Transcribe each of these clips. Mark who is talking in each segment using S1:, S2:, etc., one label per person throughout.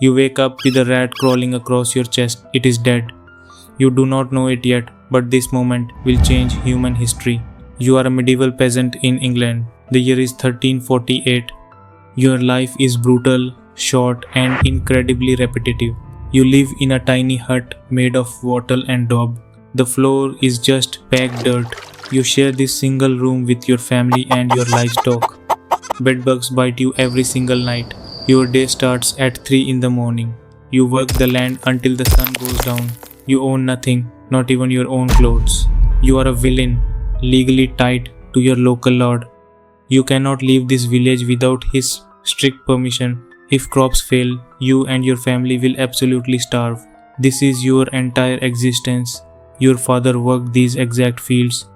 S1: You wake up with a rat crawling across your chest. It is dead. You do not know it yet, but this moment will change human history. You are a medieval peasant in England. The year is 1348. Your life is brutal, short, and incredibly repetitive. You live in a tiny hut made of wattle and daub. The floor is just packed dirt. You share this single room with your family and your livestock. Bedbugs bite you every single night. Your day starts at 3 in the morning. You work the land until the sun goes down. You own nothing, not even your own clothes. You are a villain, legally tied to your local lord. You cannot leave this village without his strict permission. If crops fail, you and your family will absolutely starve. This is your entire existence. Your father worked these exact fields.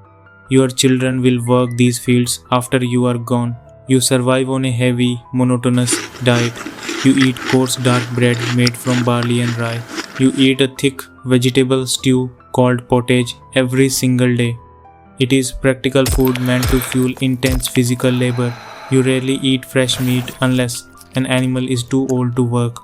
S1: Your children will work these fields after you are gone. You survive on a heavy, monotonous diet. You eat coarse dark bread made from barley and rye. You eat a thick vegetable stew called pottage every single day. It is practical food meant to fuel intense physical labor. You rarely eat fresh meat unless an animal is too old to work.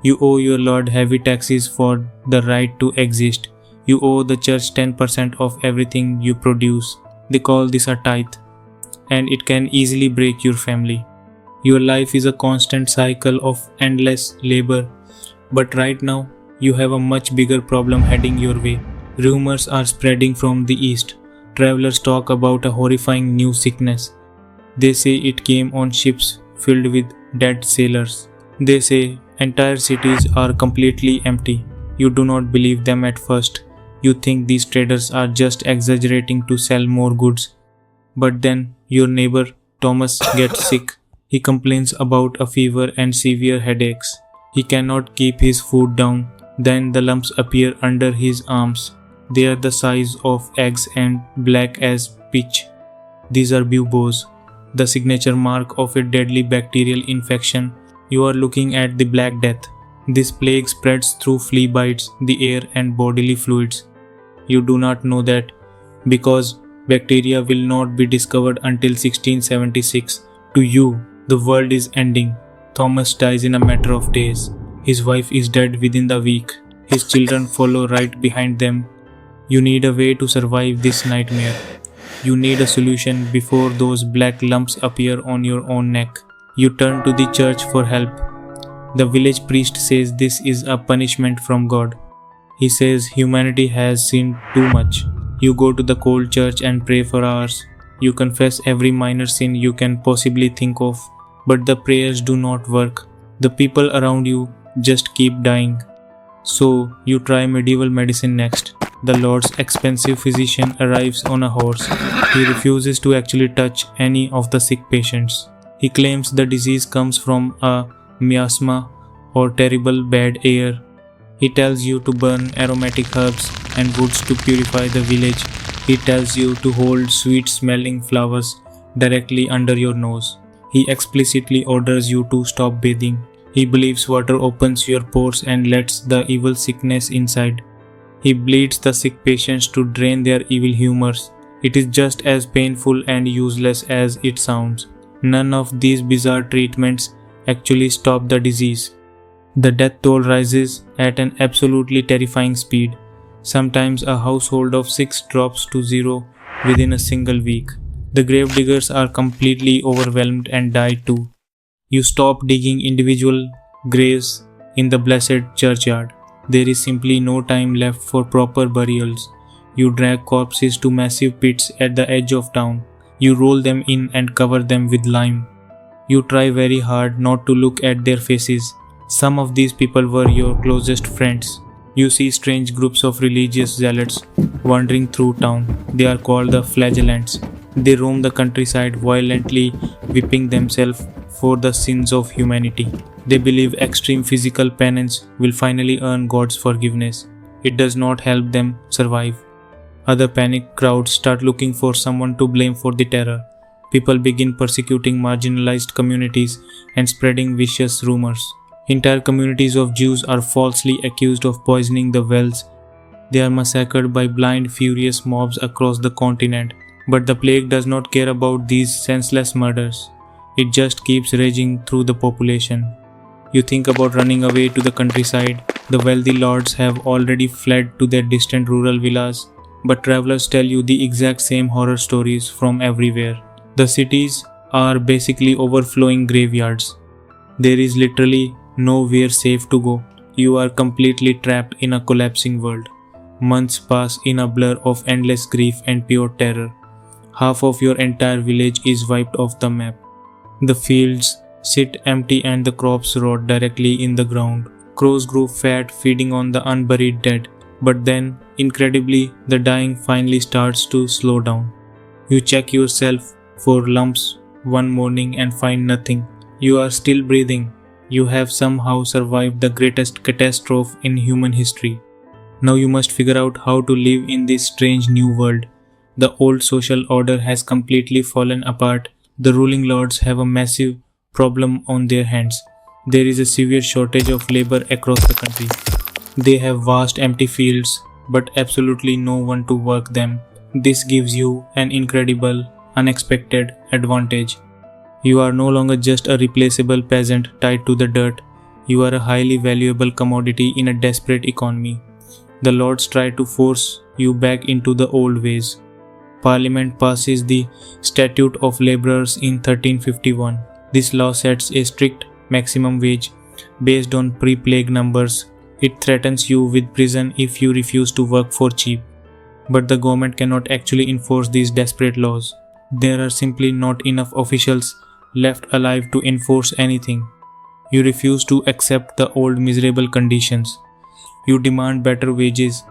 S1: You owe your lord heavy taxes for the right to exist. You owe the church 10% of everything you produce. They call this a tithe, and it can easily break your family. Your life is a constant cycle of endless labor. But right now, you have a much bigger problem heading your way. Rumors are spreading from the east. Travelers talk about a horrifying new sickness. They say it came on ships filled with dead sailors. They say entire cities are completely empty. You do not believe them at first. You think these traders are just exaggerating to sell more goods. But then your neighbor Thomas gets sick. He complains about a fever and severe headaches. He cannot keep his food down. Then the lumps appear under his arms. They are the size of eggs and black as pitch. These are buboes, the signature mark of a deadly bacterial infection. You are looking at the Black Death. This plague spreads through flea bites, the air, and bodily fluids. You do not know that because bacteria will not be discovered until 1676. To you, the world is ending. Thomas dies in a matter of days. His wife is dead within the week. His children follow right behind them. You need a way to survive this nightmare. You need a solution before those black lumps appear on your own neck. You turn to the church for help. The village priest says this is a punishment from God. He says humanity has sinned too much. You go to the cold church and pray for hours. You confess every minor sin you can possibly think of. But the prayers do not work. The people around you just keep dying. So you try medieval medicine next. The Lord's expensive physician arrives on a horse. He refuses to actually touch any of the sick patients. He claims the disease comes from a miasma or terrible bad air. He tells you to burn aromatic herbs and woods to purify the village. He tells you to hold sweet-smelling flowers directly under your nose. He explicitly orders you to stop bathing. He believes water opens your pores and lets the evil sickness inside. He bleeds the sick patients to drain their evil humors. It is just as painful and useless as it sounds. None of these bizarre treatments actually stop the disease. The death toll rises at an absolutely terrifying speed. Sometimes a household of 6 drops to 0 within a single week. The grave diggers are completely overwhelmed and die too. You stop digging individual graves in the blessed churchyard. There is simply no time left for proper burials. You drag corpses to massive pits at the edge of town. You roll them in and cover them with lime. You try very hard not to look at their faces. Some of these people were your closest friends. You see strange groups of religious zealots wandering through town. They are called the flagellants. They roam the countryside violently whipping themselves for the sins of humanity. They believe extreme physical penance will finally earn God's forgiveness. It does not help them survive. Other panicked crowds start looking for someone to blame for the terror. People begin persecuting marginalized communities and spreading vicious rumors. Entire communities of Jews are falsely accused of poisoning the wells. They are massacred by blind, furious mobs across the continent. But the plague does not care about these senseless murders. It just keeps raging through the population. You think about running away to the countryside. The wealthy lords have already fled to their distant rural villas, but travelers tell you the exact same horror stories from everywhere. The cities are basically overflowing graveyards. There is literally nowhere safe to go. You are completely trapped in a collapsing world. Months pass in a blur of endless grief and pure terror. Half of your entire village is wiped off the map. The fields sit empty and the crops rot directly in the ground. Crows grow fat feeding on the unburied dead. But then, incredibly, the dying finally starts to slow down. You check yourself for lumps one morning and find nothing. You are still breathing. You have somehow survived the greatest catastrophe in human history. Now you must figure out how to live in this strange new world. The old social order has completely fallen apart. The ruling lords have a massive problem on their hands. There is a severe shortage of labor across the country. They have vast empty fields, but absolutely no one to work them. This gives you an incredible, unexpected advantage. You are no longer just a replaceable peasant tied to the dirt. You are a highly valuable commodity in a desperate economy. The lords try to force you back into the old ways. Parliament passes the Statute of Labourers in 1351. This law sets a strict maximum wage based on pre-plague numbers. It threatens you with prison if you refuse to work for cheap. But the government cannot actually enforce these desperate laws. There are simply not enough officials left alive to enforce anything. You refuse to accept the old miserable conditions. You demand better wages,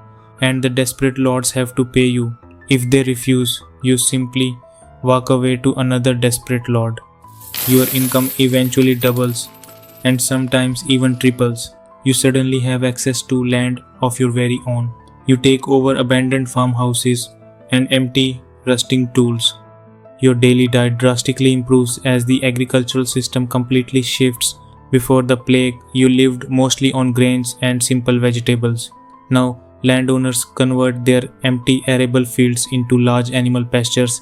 S1: and the desperate lords have to pay you. If they refuse, you simply walk away to another desperate lord. Your income eventually doubles, and sometimes even triples. You suddenly have access to land of your very own. You take over abandoned farmhouses and empty, rusting tools. Your daily diet drastically improves as the agricultural system completely shifts. Before the plague, you lived mostly on grains and simple vegetables. Now, landowners convert their empty arable fields into large animal pastures.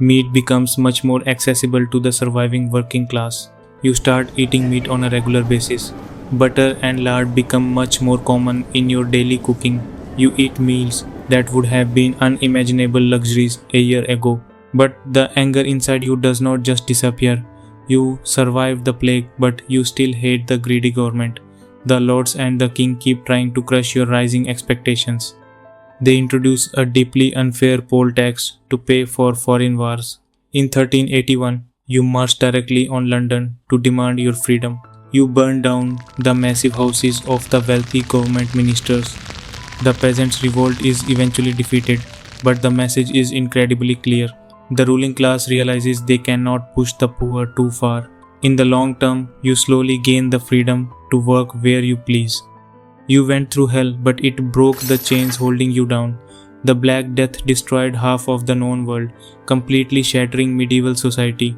S1: Meat becomes much more accessible to the surviving working class. You start eating meat on a regular basis. Butter and lard become much more common in your daily cooking. You eat meals that would have been unimaginable luxuries a year ago. But the anger inside you does not just disappear. You survived the plague, but you still hate the greedy government. The lords and the king keep trying to crush your rising expectations. They introduce a deeply unfair poll tax to pay for foreign wars. In 1381, you march directly on London to demand your freedom. You burn down the massive houses of the wealthy government ministers. The Peasants Revolt is eventually defeated, but the message is incredibly clear. The ruling class realizes they cannot push the poor too far. In the long term, you slowly gain the freedom to work where you please. You went through hell, but it broke the chains holding you down. The Black Death destroyed half of the known world, completely shattering medieval society.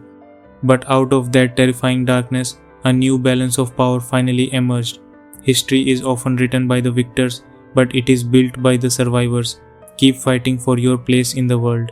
S1: But out of that terrifying darkness, a new balance of power finally emerged. History is often written by the victors, but it is built by the survivors. Keep fighting for your place in the world.